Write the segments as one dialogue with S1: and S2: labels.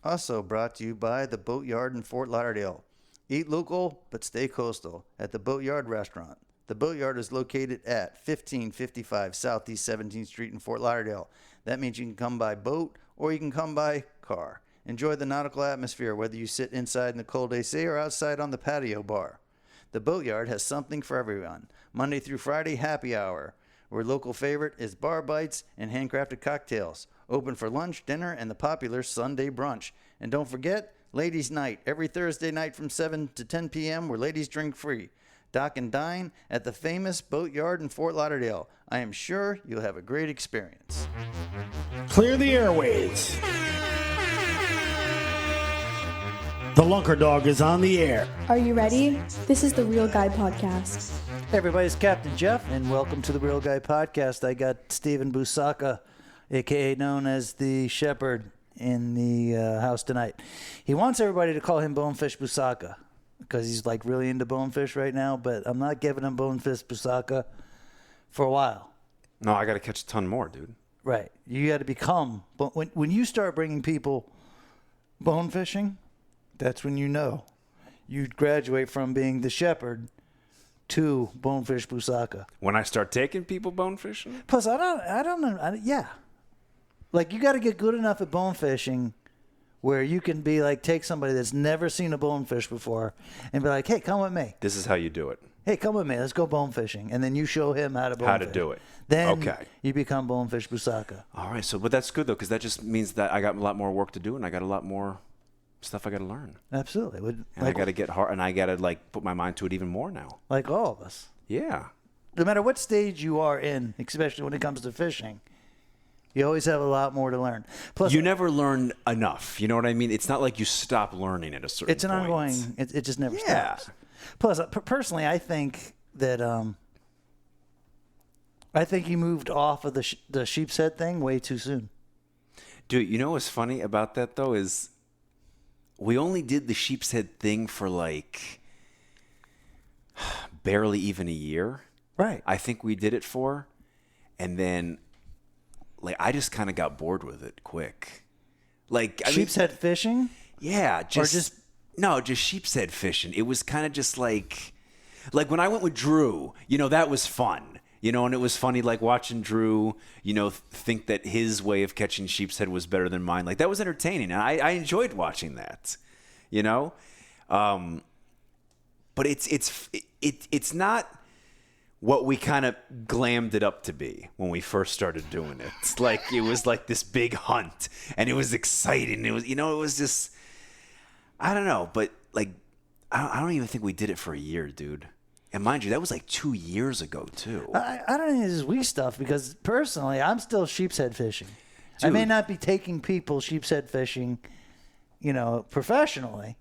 S1: Also brought to you by the Boatyard in Fort Lauderdale. Eat local, but stay coastal at the Boatyard Restaurant. The Boatyard is located at 1555 Southeast 17th Street in Fort Lauderdale. That means you can come by boat or you can come by car. Enjoy the nautical atmosphere whether you sit inside in the cold AC or outside on the patio bar. The Boatyard has something for everyone. Monday through Friday, happy hour, where local favorite is bar bites and handcrafted cocktails. Open for lunch, dinner, and the popular Sunday brunch. And don't forget, Ladies' Night, every Thursday night from 7 to 10 p.m. where ladies drink free. Dock and dine at the famous Boatyard in Fort Lauderdale. I am sure you'll have a great experience.
S2: Clear the airways. The Lunkerdog is on the air.
S3: Are you ready? This is the Real Guy Podcast.
S1: Hey everybody, it's Captain Jeff, and welcome to the Real Guy Podcast. I got Stephen Busacca, a.k.a. known as the Shepherd, in the house tonight. He wants everybody to call him Bonefish Busacca because he's like really into bonefish right now, but I'm not giving him Bonefish Busacca for a while.
S4: No, I got to catch a ton more, dude.
S1: Right. You got to become, but when you start bringing people bone fishing, that's when you know you graduate from being the Shepherd to Bonefish Busacca.
S4: When I start taking people bone fishing?
S1: Plus, I don't know. Yeah. Like, you got to get good enough at bone fishing where you can be like, take somebody that's never seen a bonefish before and be like, hey, come with me.
S4: This is how you do it.
S1: Hey, come with me. Let's go bone fishing. And then you show him how to
S4: How to do it.
S1: Then
S4: Okay.
S1: you become Bonefish Busacca.
S4: All right, but that's good, though, because that just means that I got a lot more work to do and I got a lot more stuff I got to learn.
S1: Absolutely.
S4: And I got to get hard, and I got to, like, put my mind to it even more now.
S1: Like all of us.
S4: Yeah.
S1: No matter what stage you are in, especially when it comes to fishing, you always have a lot more to learn. Plus,
S4: You never learn enough. You know what I mean? It's not like you stop learning at a certain point.
S1: it's an ongoing, it just never
S4: Yeah.
S1: stops. Plus, personally, I think that I think he moved off of the sheep's head thing way too soon.
S4: Dude, you know what's funny about that, though, is we only did the sheep's head thing for, like, barely even a year.
S1: Right.
S4: I think we did it for. And then, like, I just kind of got bored with it quick. Like,
S1: Sheep's head fishing?
S4: Yeah.
S1: just
S4: sheep's head fishing. It was kind of just like when I went with Drew, you know, that was fun. You know, and it was funny, like, watching Drew, you know, think that his way of catching sheep's head was better than mine. Like, that was entertaining, and I enjoyed watching that, you know? But it's not what we kind of glammed it up to be when we first started doing it. It's like, it was like this big hunt, and it was exciting. It was, you know, it was just, I don't know, but, like, I don't even think we did it for a year, dude. And mind you, that was like 2 years ago, too.
S1: I don't think this is we stuff because personally, I'm still sheep's head fishing. I
S4: Dude.
S1: may not be taking people sheep's head fishing, you know, professionally.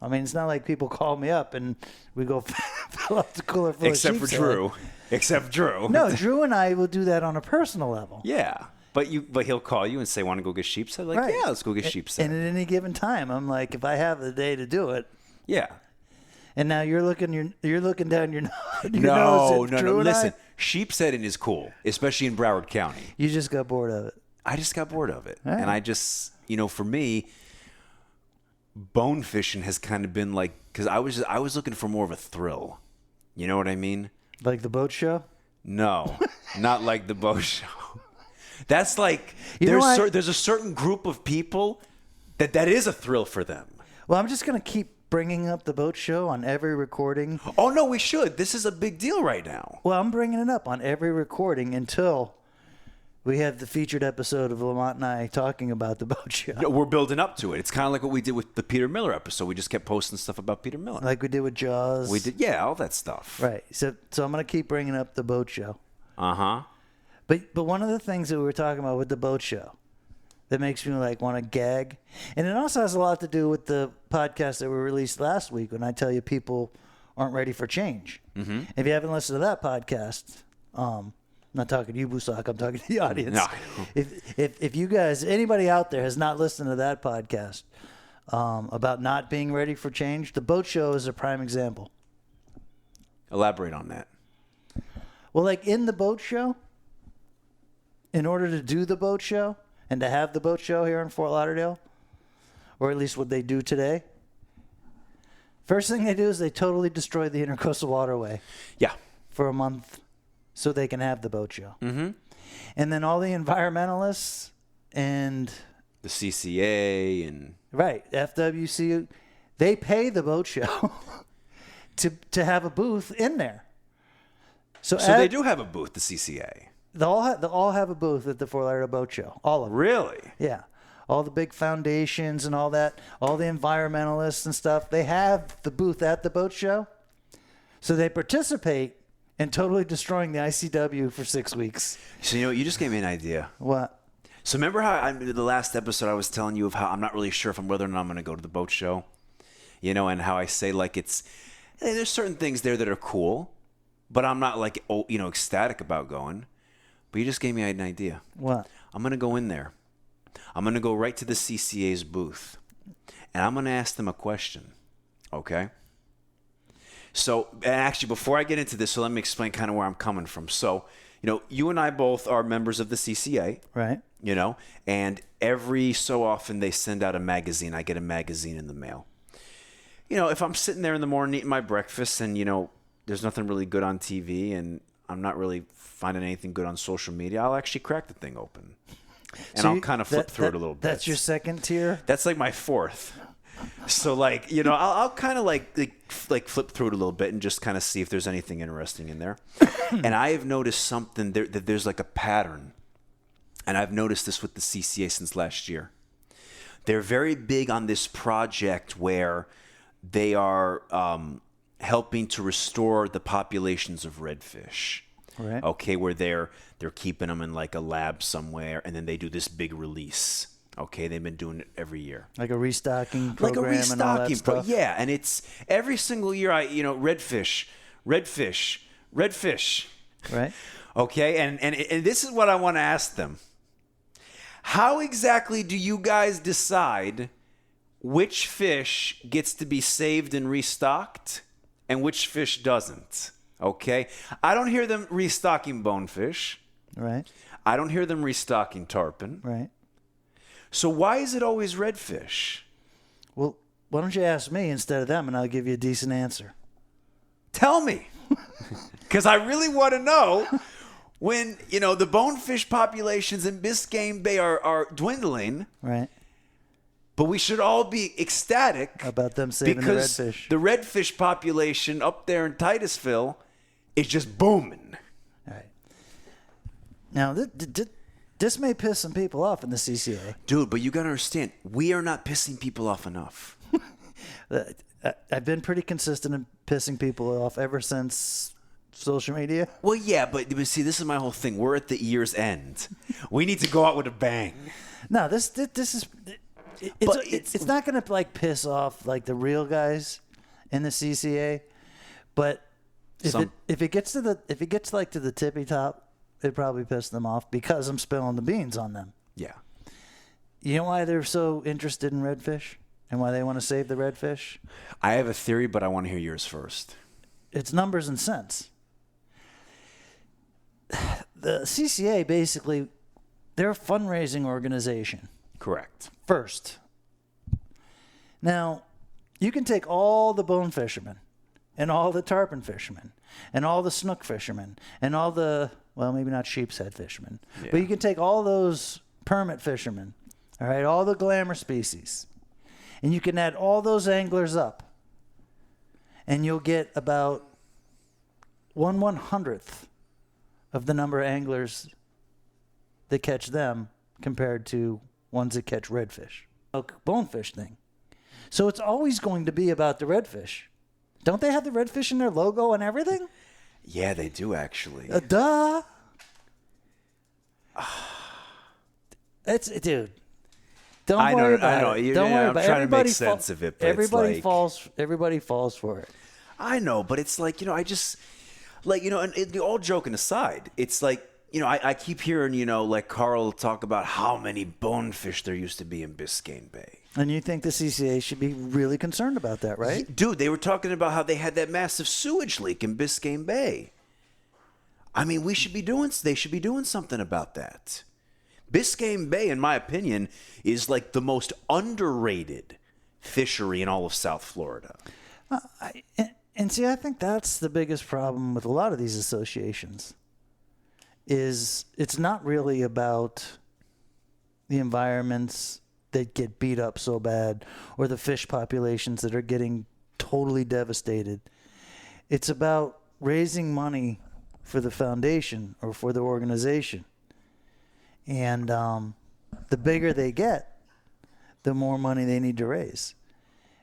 S1: I mean, it's not like people call me up and we go fill up the cooler full
S4: Except
S1: of
S4: for
S1: sheep's
S4: Drew.
S1: head.
S4: Except Drew.
S1: No, Drew and I will do that on a personal level.
S4: Yeah. But he'll call you and say, want to go get sheep's head? Like,
S1: Right.
S4: yeah, let's go get sheep's head.
S1: And at any given time, I'm like, if I have the day to do it,
S4: Yeah.
S1: and now you're looking down your nose at
S4: No.
S1: Drew and
S4: Listen,
S1: I,
S4: sheep's heading is cool, especially in Broward County.
S1: you just got bored of it.
S4: I just got bored of it.
S1: All right.
S4: And I just, you know, for me, bone fishing has kind of been like, because I was looking for more of a thrill. You know what I mean?
S1: Like the boat show?
S4: No, not like the boat show. That's like,
S1: You know what?
S4: there's a certain group of people that is a thrill for them.
S1: Well, I'm just going to keep bringing up the boat show on every recording.
S4: Oh, no, we should. This is a big deal right now.
S1: Well, I'm bringing it up on every recording until we have the featured episode of Lamont and I talking about the boat show.
S4: No, we're building up to it. It's kind of like what we did with the Peter Miller episode. We just kept posting stuff about Peter Miller.
S1: Like we did with Jaws.
S4: We did, yeah, all that stuff.
S1: Right. So I'm going to keep bringing up the boat show.
S4: Uh-huh.
S1: But one of the things that we were talking about with the boat show that makes me like want to gag, and it also has a lot to do with the podcast that we released last week when I tell you people aren't ready for change. Mm-hmm. If you haven't listened to that podcast, I'm not talking to you, Busacca, I'm talking to the audience.
S4: No.
S1: If you guys, anybody out there has not listened to that podcast about not being ready for change, the boat show is a prime example.
S4: Elaborate on that.
S1: Well, like in the boat show, in order to do the boat show and to have the boat show here in Fort Lauderdale,
S5: or at least what they do today. First thing they do is they totally destroy the Intercoastal Waterway
S4: Yeah.
S5: for a month so they can have the boat show. Mm-hmm. And then all the environmentalists and
S4: The CCA and
S5: right, FWC, they pay the boat show to have a booth in there. So
S4: they do have a booth, the CCA.
S5: They'll all have a booth at the Fort Lauderdale Boat Show. All of them.
S4: Really?
S5: Yeah. All the big foundations and all that, all the environmentalists and stuff, they have the booth at the boat show. So they participate in totally destroying the ICW for 6 weeks.
S4: So, you just gave me an idea.
S5: What?
S4: So remember how the last episode I was telling you of how I'm not really sure if whether or not I'm going to go to the boat show, and how I say like there's certain things there that are cool, but I'm not like ecstatic about going. But you just gave me an idea.
S5: What?
S4: I'm going to go in there. I'm going to go right to the CCA's booth, and I'm going to ask them a question. Okay? So, and actually, before I get into this, so let me explain kind of where I'm coming from. So, you and I both are members of the CCA.
S5: Right.
S4: And every so often they send out a magazine. I get a magazine in the mail. If I'm sitting there in the morning eating my breakfast and, there's nothing really good on TV and I'm not really finding anything good on social media, I'll actually crack the thing open. And
S5: So
S4: I'll kind of flip through it a little bit.
S5: That's your second tier?
S4: That's like my fourth. So I'll kind of like flip through it a little bit and just kind of see if there's anything interesting in there. And I have noticed something there, that there's like a pattern. And I've noticed this with the CCA since last year. They're very big on this project where they are helping to restore the populations of redfish.
S5: Right.
S4: Okay, where they're keeping them in like a lab somewhere, and then they do this big release. Okay, they've been doing it every year.
S5: Like a restocking program and all that stuff?
S4: Yeah, and it's every single year redfish.
S5: Right.
S4: Okay, and this is what I want to ask them. How exactly do you guys decide which fish gets to be saved and restocked and which fish doesn't? Okay? I don't hear them restocking bonefish.
S5: Right.
S4: I don't hear them restocking tarpon.
S5: Right.
S4: So why is it always redfish?
S5: Well, why don't you ask me instead of them, and I'll give you a decent answer.
S4: Tell me. Because I really want to know when, the bonefish populations in Biscayne Bay are dwindling.
S5: Right.
S4: But we should all be ecstatic
S5: About them saving the
S4: because
S5: redfish.
S4: the redfish population up there in Titusville is just booming.
S5: All right. Now, this may piss some people off in the CCA.
S4: Dude, but you got to understand, we are not pissing people off enough.
S5: I've been pretty consistent in pissing people off ever since social media.
S4: Well, yeah, but see, this is my whole thing. We're at the year's end. We need to go out with a bang.
S5: No, this is... It's not going to like piss off like the real guys in the CCA, but if it gets to the tippy top, it probably pissed them off because I'm spilling the beans on them.
S4: Yeah.
S5: You know why they're so interested in redfish and why they want to save the redfish?
S4: I have a theory, but I want to hear yours first.
S5: It's numbers and cents. The CCA basically, they're a fundraising organization.
S4: Correct.
S5: First. Now, you can take all the bone fishermen and all the tarpon fishermen and all the snook fishermen and all the, well, maybe not sheep's head fishermen, but you can take all those permit fishermen, all right, all the glamour species, and you can add all those anglers up, and you'll get about 1/100th of the number of anglers that catch them compared to ones that catch redfish. Bonefish thing. So it's always going to be about the redfish. Don't they have the redfish in their logo and everything?
S4: Yeah, they do actually.
S5: Duh. Dude. Don't worry about it. Don't worry about it.
S4: I'm trying to make sense of it. But
S5: everybody falls for it.
S4: I know, but it's like, I just, like, and all joking aside, it's like, I keep hearing, like Carl talk about how many bonefish there used to be in Biscayne Bay.
S5: And you think the CCA should be really concerned about that, right?
S4: Dude, they were talking about how they had that massive sewage leak in Biscayne Bay. I mean, they should be doing something about that. Biscayne Bay, in my opinion, is like the most underrated fishery in all of South Florida.
S5: And see, I think that's the biggest problem with a lot of these associations. Is it's not really about the environments that get beat up so bad or the fish populations that are getting totally devastated. It's about raising money for the foundation or for the organization. And the bigger they get, the more money they need to raise.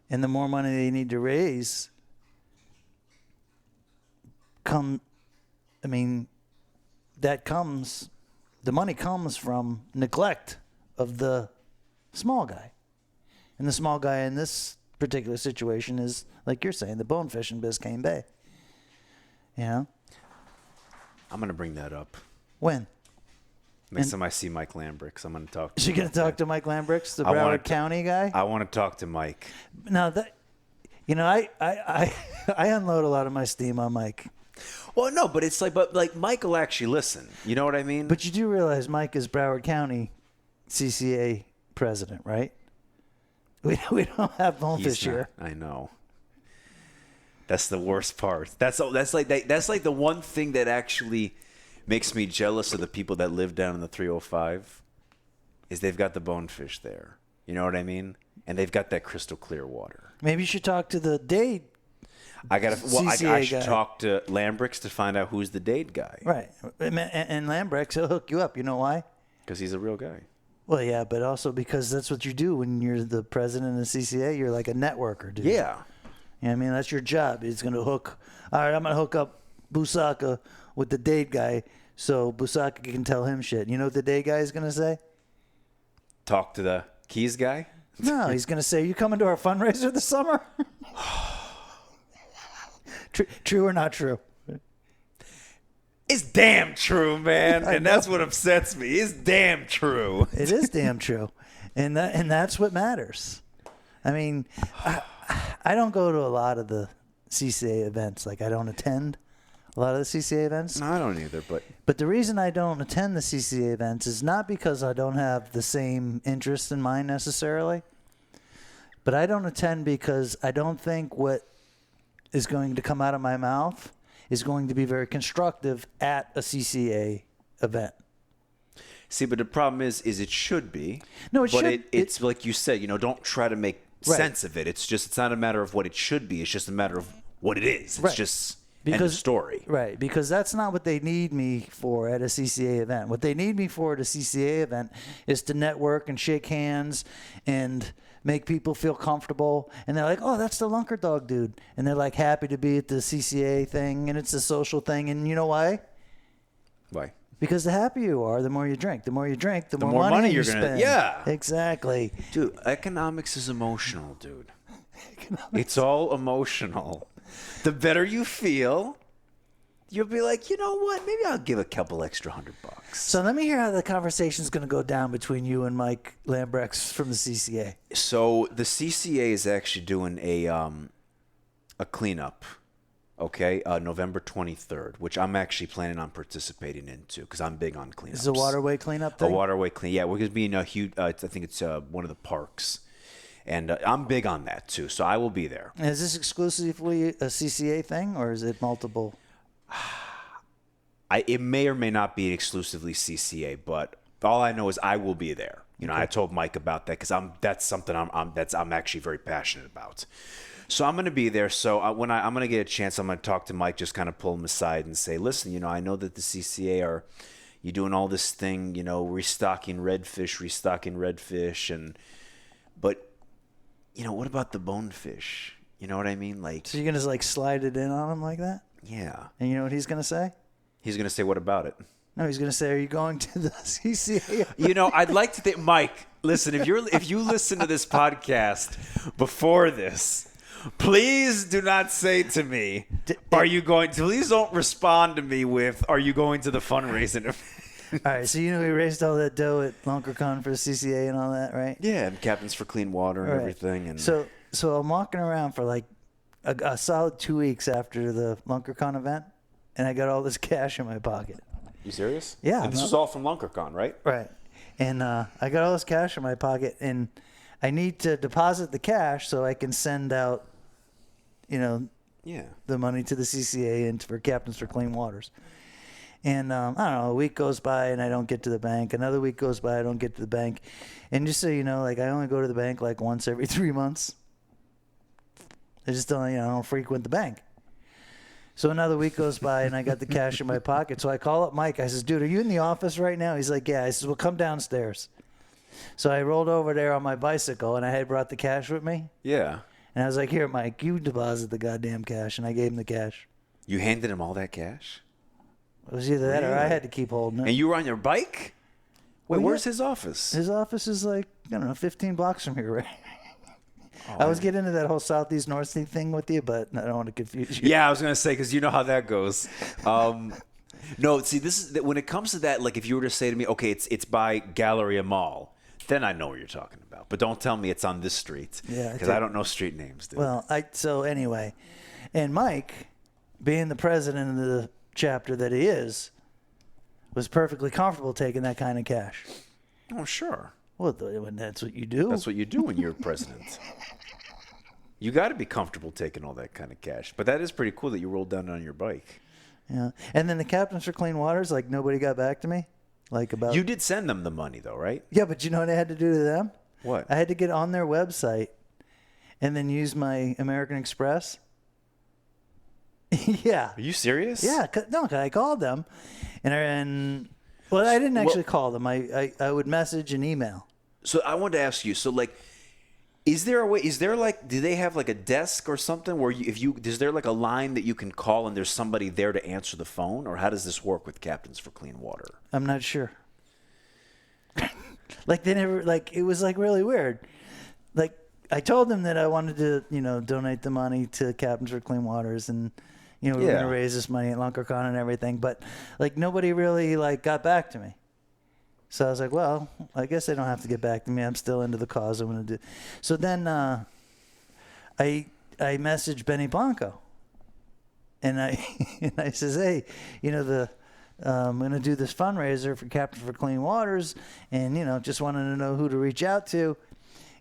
S5: And the more money they need to raise, the money comes from neglect of the small guy. And the small guy in this particular situation is, like you're saying, the bonefish in Biscayne Bay. You know?
S4: I'm going to bring that up.
S5: When?
S4: Next time I see Mike Lambrix, I'm going to talk to him.
S5: You're going to talk to Mike Lambrix, the Broward County guy?
S4: I want to talk to Mike.
S5: Now, I unload a lot of my steam on Mike.
S4: Well, no, but it's like Mike will actually listen. You know what I mean?
S5: But you do realize Mike is Broward County CCA president, right? We don't have bonefish here.
S4: I know. That's the worst part. That's like the one thing that actually makes me jealous of the people that live down in the 305 is they've got the bonefish there. You know what I mean? And they've got that crystal clear water.
S5: Maybe you should talk to the Dade.
S4: I should talk to Lambrix to find out who's the Dade guy.
S5: Right. And Lambrix, he'll hook you up. You know why?
S4: Because he's a real guy.
S5: Well, yeah, but also because that's what you do when you're the president of the CCA. You're like a networker, dude.
S4: Yeah.
S5: You know what I mean? That's your job. It's going to hook. All right, I'm going to hook up Busacca with the Dade guy so Busacca can tell him shit. You know what the Dade guy is going to say?
S4: Talk to the Keys guy?
S5: No, he's going to say, you coming to our fundraiser this summer? True or not true?
S4: It's damn true, man. And that's what upsets me. It's damn true.
S5: It is damn true. And that's what matters. I mean, I don't go to a lot of the CCA events. Like, I don't attend a lot of the CCA events.
S4: No, I don't either.
S5: But the reason I don't attend the CCA events is not because I don't have the same interest in mind necessarily. But I don't attend because I don't think what is going to come out of my mouth is going to be very constructive at a CCA event.
S4: See, but the problem is it should be.
S5: No, it should.
S4: It's like you said, don't try to make sense of it. It's not a matter of what it should be. It's just a matter of what it is. It's just end of story.
S5: Right, because that's not what they need me for at a CCA event. What they need me for at a CCA event is to network and shake hands and make people feel comfortable. And they're like, oh, that's the Lunkerdoag dude. And they're like happy to be at the CCA thing, and it's a social thing. And you know why?
S4: Why? Because
S5: the happier you are, the more you drink. The more you drink, the more money you're going to spend.
S4: Yeah.
S5: Exactly.
S4: Dude, economics is emotional, dude. It's all emotional. The better you feel, you'll be like, you know what? Maybe I'll give a couple extra $100.
S5: So let me hear how the conversation's going to go down between you and Mike Lambrix from the CCA.
S4: So the CCA is actually doing a cleanup, okay, November 23rd, which I'm actually planning on participating into because I'm big on cleanups.
S5: Is it a waterway cleanup thing?
S4: A waterway clean. Yeah, we're going to be in a huge, I think it's one of the parks. And I'm big on that, too, so I will be there.
S5: And is this exclusively a CCA thing, or is it multiple?
S4: It may or may not be exclusively CCA, but all I know is I will be there. Okay. I told Mike about that because that's something I'm actually very passionate about. So I'm going to be there. So when I'm going to get a chance, I'm going to talk to Mike, just kind of pull him aside and say, listen, I know that the CCA you're doing all this thing, restocking redfish, but what about the bonefish? You know what I mean? Like,
S5: so you're going to slide it in on him like that?
S4: Yeah.
S5: And you know what he's going to say?
S4: He's going to say, what about it?
S5: No, he's going to say, are you going to the CCA?
S4: I'd like to think, Mike, listen, if you listen to this podcast before this, please do not say to me, please don't respond to me with, are you going to the fundraising event?
S5: All right, so we raised all that dough at LunkerCon for the CCA and all that, right?
S4: Yeah, and Captains for Clean Water and everything. And
S5: so I'm walking around for like a solid 2 weeks after the LunkerCon event, and I got all this cash in my pocket.
S4: You serious?
S5: Yeah.
S4: And this was all from LunkerCon, right?
S5: Right. And I got all this cash in my pocket, and I need to deposit the cash so I can send out, the money to the CCA and for Captains for Clean Waters. And I don't know, a week goes by and I don't get to the bank. Another week goes by, I don't get to the bank. And just so you know, like I only go to the bank like once every 3 months. I just don't, I don't frequent the bank. So another week goes by and I got the cash in my pocket. So I call up Mike. I says, dude, are you in the office right now? He's like, yeah. I says, well, come downstairs. So I rolled over there on my bicycle and I had brought the cash with me.
S4: Yeah.
S5: And I was like, here, Mike, you deposit the goddamn cash. And I gave him the cash.
S4: You handed him all that cash?
S5: It was either that or I
S4: Really?
S5: had to keep holding it.
S4: And you were on your bike? Wait,
S5: Well,
S4: where's
S5: yeah.
S4: his office?
S5: His office is like, 15 blocks from here, right? I was getting into that whole southeast north thing with you, but I don't want to confuse you.
S4: Yeah, I was gonna say because you know how that goes. No, see, this is when it comes to that. Like, if you were to say to me, "Okay, it's by Galleria Mall," then I know what you're talking about. But don't tell me it's on this street.
S5: Yeah,
S4: because I don't know street names, dude.
S5: Well, so anyway, and Mike, being the president of the chapter that he is, was perfectly comfortable taking that kind of cash.
S4: Oh, sure.
S5: Well, when that's what you do.
S4: That's what you do when you're president. You got to be comfortable taking all that kind of cash. But that is pretty cool that you rolled down on your bike.
S5: Yeah. And then the Captains for Clean Waters, like nobody got back to me. Like about.
S4: You did send them the money, though, right?
S5: Yeah, but you know what I had to do to them?
S4: What?
S5: I had to get on their website and then use my American Express. Yeah.
S4: Are you serious?
S5: Yeah. No, 'cause I called them and well, I didn't actually call them. I would message and email.
S4: So I wanted to ask you. So like, is there a way? Is there like? Do they have like a desk or something where is there like a line that you can call and there's somebody there to answer the phone, or how does this work with Captains for Clean Water?
S5: I'm not sure. Like they never it was like really weird. Like I told them that I wanted to donate the money to Captains for Clean Waters and. We were going to raise this money at Lunkercon and everything, but like nobody really got back to me. So I was like, well, I guess they don't have to get back to me. I'm still into the cause. I'm going to do. So then I messaged Benny Blanco, and I says, hey, I'm going to do this fundraiser for Captain for Clean Waters, and just wanted to know who to reach out to.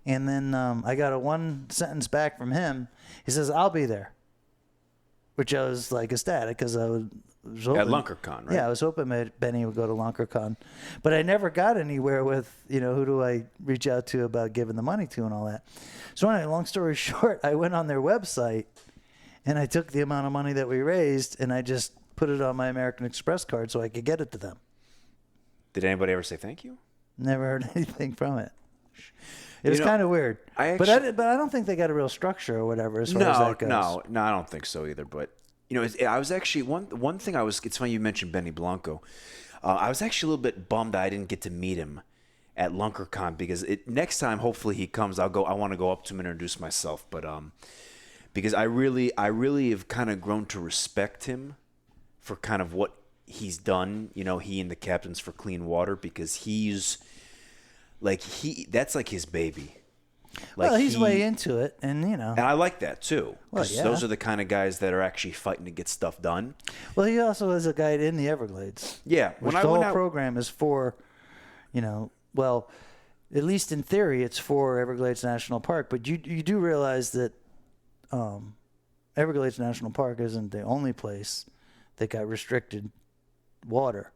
S5: And then I got a one sentence back from him. He says, I'll be there. Which I was like ecstatic because I was hoping,
S4: At Lunkercon, right?
S5: Yeah, I was hoping that Benny would go to Lunkercon, but I never got anywhere with who do I reach out to about giving the money to and all that. So anyway, long story short, I went on their website and I took the amount of money that we raised and I just put it on my American Express card so I could get it to them.
S4: Did anybody ever say thank you?
S5: Never heard anything from it. It was kind of weird. But I don't think they got a real structure or whatever as far as that goes.
S4: No, I don't think so either. But I was actually one thing. It's funny you mentioned Benny Blanco. I was actually a little bit bummed I didn't get to meet him at Lunkercon because next time, hopefully he comes. I want to go up to him and introduce myself. But because I really have kind of grown to respect him for kind of what he's done. He and the Captains for Clean Water, because he's. That's like his baby.
S5: Well, he's way into it, and
S4: And I like that too.
S5: Well,
S4: yeah. Those are the kind of guys that are actually fighting to get stuff done.
S5: Well, he also is a guide in the Everglades.
S4: Yeah,
S5: the whole program is for, well, at least in theory, it's for Everglades National Park. But you do realize that Everglades National Park isn't the only place that got restricted water.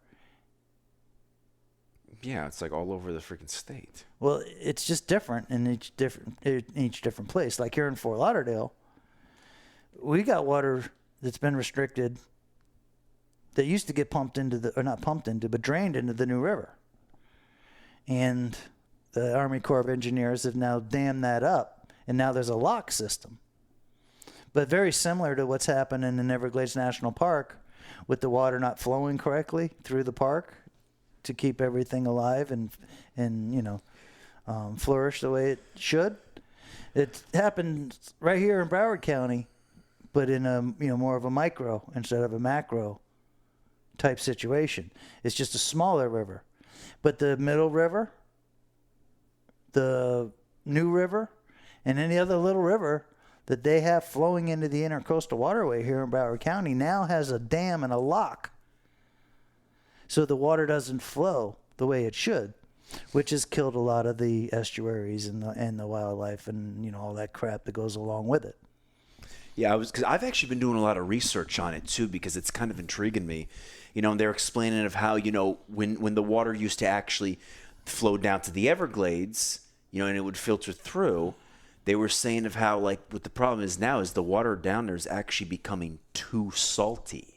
S4: Yeah, it's like all over the freaking state.
S5: Well, it's just different in each different place. Like here in Fort Lauderdale, we got water that's been restricted that used to get drained into the New River. And the Army Corps of Engineers have now dammed that up, and now there's a lock system. But very similar to what's happening in Everglades National Park with the water not flowing correctly through the park to keep everything alive and flourish the way it should. It happened right here in Broward County, but in a more of a micro instead of a macro type situation. It's just a smaller river, but the Middle River, the New River, and any other little river that they have flowing into the intercoastal waterway here in Broward County now has a dam and a lock. So the water doesn't flow the way it should. which has killed a lot of the estuaries and the wildlife and all that crap that goes along with it.
S4: Yeah, because I've actually been doing a lot of research on it too, because it's kind of intriguing me. And they're explaining of how when the water used to actually flow down to the Everglades, and it would filter through. They were saying of how what the problem is now is the water down there is actually becoming too salty.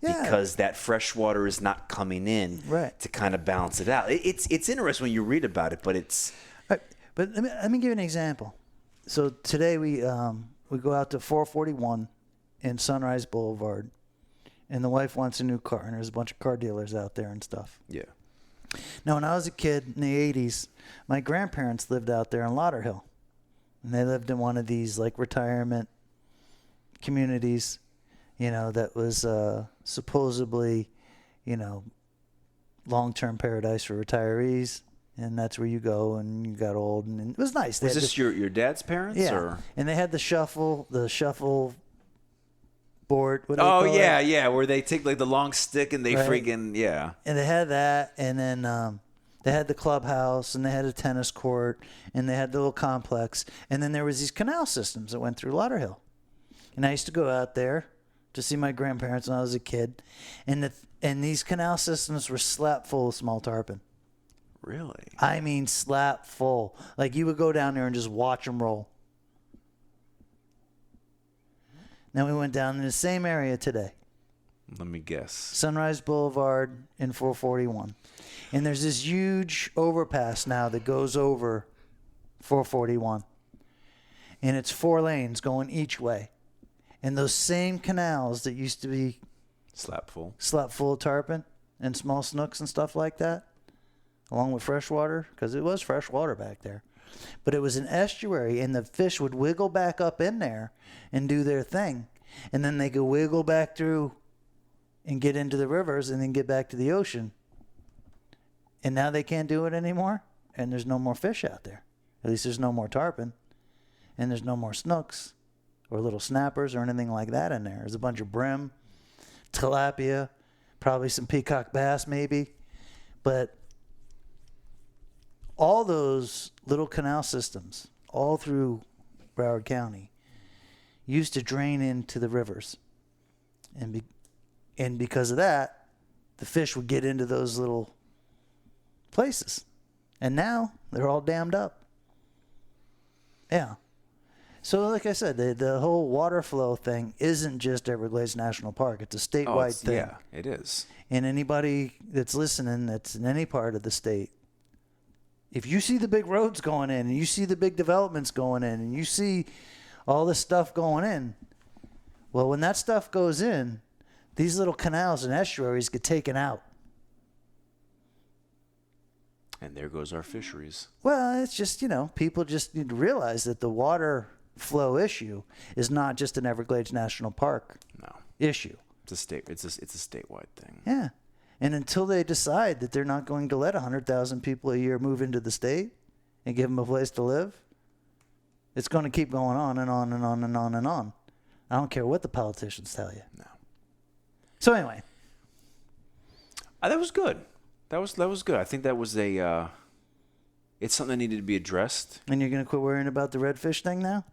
S5: Yeah.
S4: Because that fresh water is not coming in to kind of balance it out. It's interesting when you read about it, but it's.
S5: Right. But let me give you an example. So today we go out to 441 in Sunrise Boulevard, and the wife wants a new car, and there's a bunch of car dealers out there and stuff.
S4: Yeah.
S5: Now, when I was a kid in the 80s, my grandparents lived out there in Lauderdale, and they lived in one of these retirement communities. That was supposedly, long-term paradise for retirees, and that's where you go and you got old, and it was nice.
S4: Was this your dad's parents?
S5: Yeah,
S4: or?
S5: And they had the shuffle board. What do they
S4: Oh
S5: call
S4: yeah,
S5: it?
S4: yeah, where they take the long stick and they freaking
S5: And they had that, and then they had the clubhouse, and they had a tennis court, and they had the little complex, and then there was these canal systems that went through Lauderdale, and I used to go out there to see my grandparents when I was a kid, and these canal systems were slap full of small tarpon.
S4: Really?
S5: I mean, slap full. You would go down there and just watch them roll. Now we went down in the same area today.
S4: Let me guess.
S5: Sunrise Boulevard in 441. And there's this huge overpass now that goes over 441. And it's 4 lanes going each way. And those same canals that used to be
S4: slap full
S5: of tarpon and small snooks and stuff like that, along with fresh water, because it was fresh water back there. But it was an estuary, and the fish would wiggle back up in there and do their thing. And then they could wiggle back through and get into the rivers and then get back to the ocean. And now they can't do it anymore, and there's no more fish out there. At least there's no more tarpon, and there's no more snooks or little snappers or anything like that in there. There's a bunch of brim, tilapia, probably some peacock bass maybe. But all those little canal systems all through Broward County used to drain into the rivers. And because of that, the fish would get into those little places. And now they're all dammed up. Yeah. So like I said, the whole water flow thing isn't just Everglades National Park. It's a statewide thing.
S4: Yeah, it is.
S5: And anybody that's listening that's in any part of the state, if you see the big roads going in and you see the big developments going in and you see all this stuff going in, well, when that stuff goes in, these little canals and estuaries get taken out.
S4: And there goes our fisheries.
S5: Well, it's just, people just need to realize that the water flow issue is not just an Everglades National Park issue.
S4: It's a statewide thing.
S5: Yeah. And until they decide that they're not going to let 100,000 people a year move into the state and give them a place to live, it's going to keep going on and on and on and on and on. I don't care what the politicians tell you.
S4: No.
S5: So anyway.
S4: That was good. That was good. I think that was it's something that needed to be addressed.
S5: And you're going to quit worrying about the redfish thing now?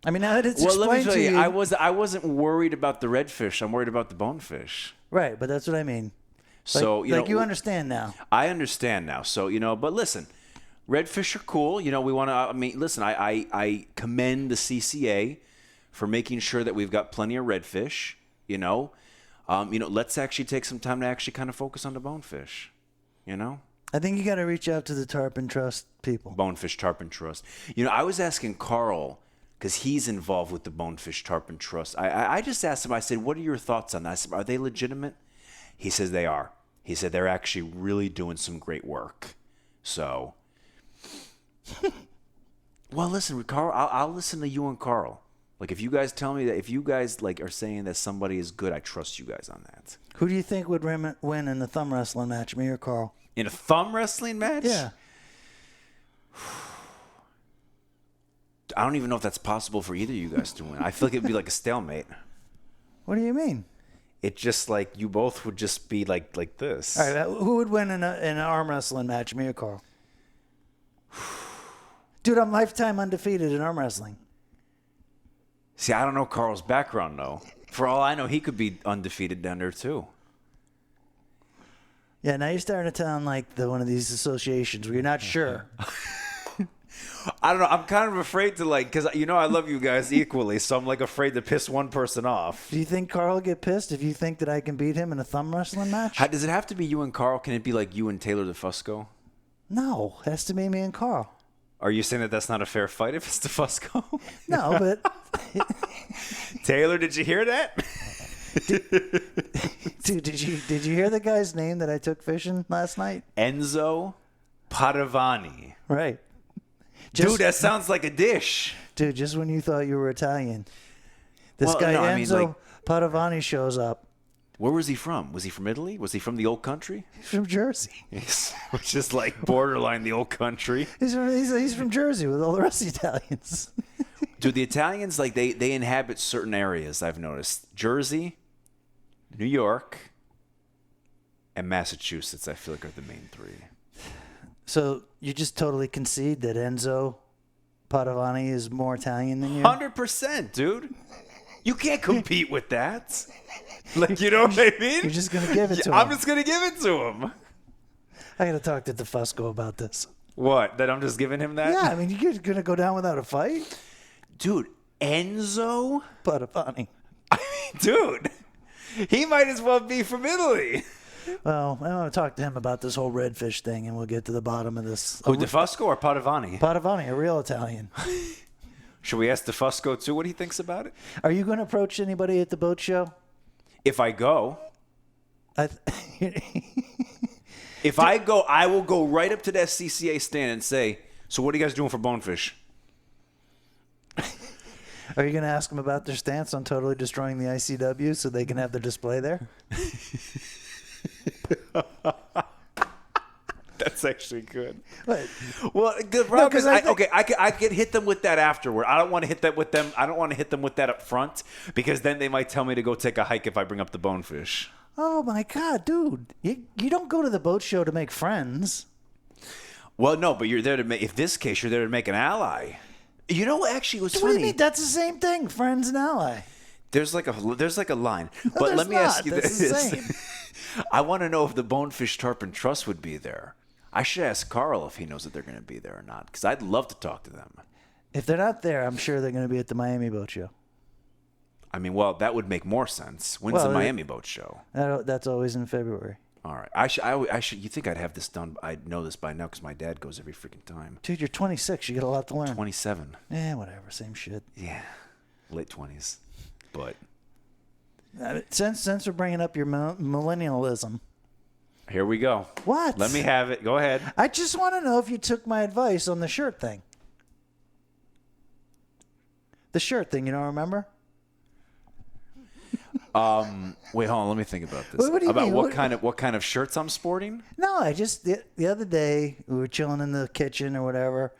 S5: I mean, now that it's
S4: well, let me
S5: explained
S4: tell
S5: to
S4: you,
S5: you.
S4: I wasn't worried about the redfish. I'm worried about the bonefish.
S5: Right, but that's what I mean.
S4: So,
S5: you understand now.
S4: I understand now. So, but listen, redfish are cool. We want to, listen, I commend the CCA for making sure that we've got plenty of redfish, let's actually take some time to actually kind of focus on the bonefish,
S5: I think you got to reach out to the Tarpon Trust people.
S4: Bonefish Tarpon Trust. I was asking Carl, because he's involved with the Bonefish Tarpon Trust. I just asked him, I said, what are your thoughts on that? I said, are they legitimate? He says they are. He said they're actually really doing some great work. So, well, listen, Carl, I'll listen to you and Carl. If you guys tell me that, if you guys are saying that somebody is good, I trust you guys on that.
S5: Who do you think would win in the thumb wrestling match, me or Carl?
S4: In a thumb wrestling match?
S5: Yeah.
S4: I don't even know if that's possible for either of you guys to win. I feel like it'd be like a stalemate.
S5: What do you mean?
S4: it just like you both would just be like this.
S5: All right, who would win in an arm wrestling match, me or Carl? Dude, I'm lifetime undefeated in arm wrestling.
S4: See, I don't know Carl's background though. For all I know, he could be undefeated down there too.
S5: Yeah, now you're starting to sound like one of these associations where you're not sure.
S4: I don't know. I'm kind of afraid to because I love you guys equally, so I'm like afraid to piss one person off.
S5: Do you think Carl will get pissed if you think that I can beat him in a thumb wrestling match?
S4: Does it have to be you and Carl? Can it be like you and Taylor DeFusco?
S5: No, it has to be me and Carl.
S4: Are you saying that that's not a fair fight if it's DeFusco?
S5: No, but
S4: Taylor, did you hear that?
S5: dude, did you hear the guy's name that I took fishing last night?
S4: Enzo Padovani.
S5: Right.
S4: Dude, that sounds like a dish.
S5: Dude, just when you thought you were Italian, this guy Enzo Padovani shows up.
S4: Where was he from? Was he from Italy? Was he from the old country?
S5: He's from Jersey.
S4: Which is like borderline the old country.
S5: He's from Jersey with all the rest of the Italians.
S4: Dude, the Italians, like they inhabit certain areas, I've noticed. Jersey, New York, and Massachusetts, I feel like, are the main three.
S5: So you just totally concede that Enzo Padovani is more Italian than you?
S4: 100%, dude. You can't compete with that. Like, you know what I mean?
S5: You're just going to give it to him.
S4: I'm just going to give it to him.
S5: I got to talk to DeFusco about this.
S4: What? That I'm just giving him that?
S5: Yeah, I mean, you're going to go down without a fight?
S4: Dude, Enzo
S5: Padovani.
S4: I mean, dude, he might as well be from Italy.
S5: Well, I want to talk to him about this whole Redfish thing, and we'll get to the bottom of this.
S4: Who, DeFusco or Padovani?
S5: Padovani, a real Italian.
S4: Should we ask DeFusco, too, what he thinks about it?
S5: Are you going to approach anybody at the boat show?
S4: If I go. If I go, I will go right up to that CCA stand and say, so what are you guys doing for bonefish?
S5: Are you going to ask them about their stance on totally destroying the ICW so they can have their display there?
S4: That's actually good.
S5: What?
S4: Well, the problem is,
S5: I
S4: I could hit them with that afterward. I don't want to hit that with them. I don't want to hit them with that up front because then they might tell me to go take a hike if I bring up the bonefish.
S5: Oh my God, dude! You don't go to the boat show to make friends.
S4: Well, no, but you're there to make. In this case, you're there to make an ally. You know, actually, what's
S5: What
S4: funny?
S5: do you mean? That's the same thing, friends and ally.
S4: There's like a line.
S5: No,
S4: But let
S5: there's
S4: me
S5: not.
S4: ask you
S5: That's
S4: this.
S5: the same.
S4: I want to know if the Bonefish Tarpon Trust would be there. I should ask Carl if he knows that they're going to be there or not, because I'd love to talk to them.
S5: If they're not there, I'm sure they're going to be at the Miami Boat Show.
S4: I mean, well, that would make more sense. When's the Miami Boat Show?
S5: That's always in February.
S4: All right. I should. You think I'd have this done? I'd know this by now because my dad goes every freaking time.
S5: Dude, you're 26. You got a lot to learn.
S4: 27.
S5: Whatever. Same shit.
S4: Yeah, late 20s. But
S5: Since we're bringing up your millennialism.
S4: here we go.
S5: What?
S4: Let me have it. Go ahead.
S5: I just want to know if you took my advice on the shirt thing. The shirt thing, you don't remember?
S4: Wait, hold on. Let me think about this.
S5: What do you
S4: about
S5: mean?
S4: what kind of shirts I'm sporting?
S5: No, I just the other day we were chilling in the kitchen or whatever,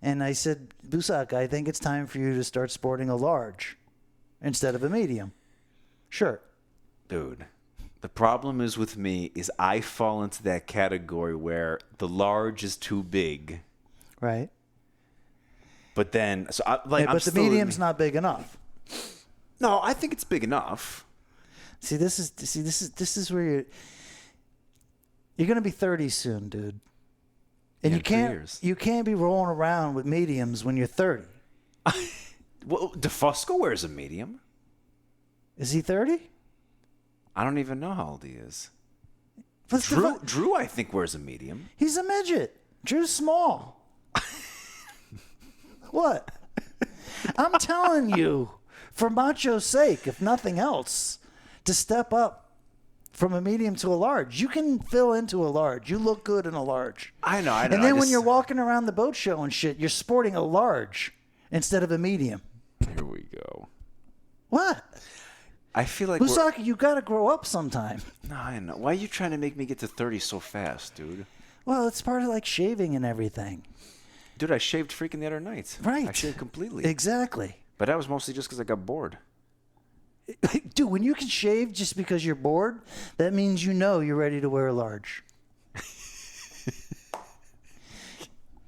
S5: and I said, Busacca, I think it's time for you to start sporting a large instead of a medium shirt.
S4: Dude, the problem is with me is I fall into that category where the large is too big.
S5: Right.
S4: But then,
S5: But the medium's not big enough.
S4: No, I think it's big enough.
S5: See, this is where you're going to be 30 soon, dude. And
S4: Yeah,
S5: you can't be rolling around with mediums when you're 30.
S4: Well, DeFusco wears a medium.
S5: Is he 30?
S4: I don't even know how old he is.
S5: What's
S4: Drew, I think, wears a medium.
S5: He's a midget. Drew's small. What? I'm telling you, for macho's sake, if nothing else, to step up from a medium to a large. You can fill into a large. You look good in a large.
S4: I know.
S5: And then when you're walking around the boat show and shit, you're sporting a large instead of a medium.
S4: Here we go.
S5: What?
S4: I feel like
S5: Busacca, you got to grow up sometime.
S4: No, I know. Why are you trying to make me get to 30 so fast, dude?
S5: Well, it's part of like shaving and everything.
S4: Dude, I shaved freaking the other night.
S5: Right.
S4: I shaved completely.
S5: Exactly.
S4: But that was mostly just because I got bored.
S5: Dude, when you can shave just because you're bored, that means you're ready to wear a large.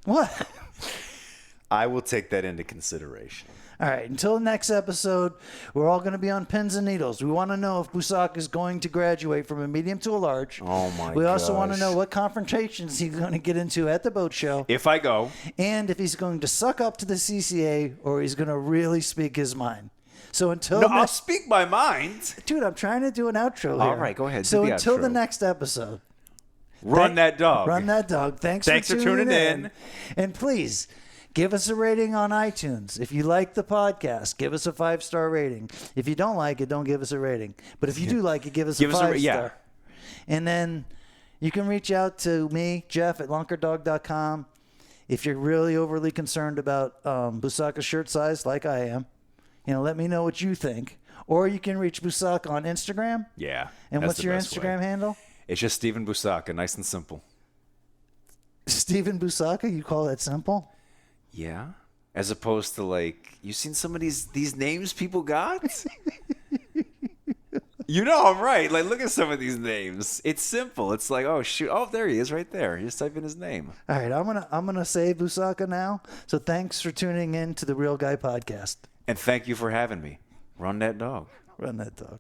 S5: What?
S4: I will take that into consideration.
S5: All right, until the next episode, we're all going to be on pins and needles. We want to know if Busacca is going to graduate from a medium to a large.
S4: Oh, my
S5: We also want to
S4: gosh.
S5: know what confrontations he's going to get into at the boat show.
S4: If I go.
S5: And if he's going to suck up to the CCA or he's going to really speak his mind. So until
S4: No, I'll speak my mind.
S5: Dude, I'm trying to do an outro here.
S4: All right, go ahead, do
S5: So
S4: the
S5: until the
S4: outro.
S5: next episode.
S4: Run that dog.
S5: Run that dog. Thanks for tuning in. And please, give us a rating on iTunes. If you like the podcast, give us a 5-star rating. If you don't like it, don't give us a rating. But if you do like it, give us a 5-star.
S4: Yeah.
S5: And then you can reach out to me, Jeff, at Lunkerdoag.com. If you're really overly concerned about Busacca shirt size, like I am, let me know what you think. Or you can reach Busacca on Instagram.
S4: Yeah.
S5: And
S4: that's
S5: what's
S4: the
S5: your
S4: best
S5: Instagram
S4: way.
S5: handle?
S4: It's just Steven Busacca, nice and simple.
S5: Steven Busacca? You call that simple?
S4: Yeah. As opposed to you seen some of these names people got? I'm right. Look at some of these names. It's simple. It's like, oh shoot, oh there he is right there. You just type in his name.
S5: All right, I'm gonna say Busacca now. So thanks for tuning in to the Real Guy Podcast.
S4: And thank you for having me. Run that dog.
S5: Run that dog.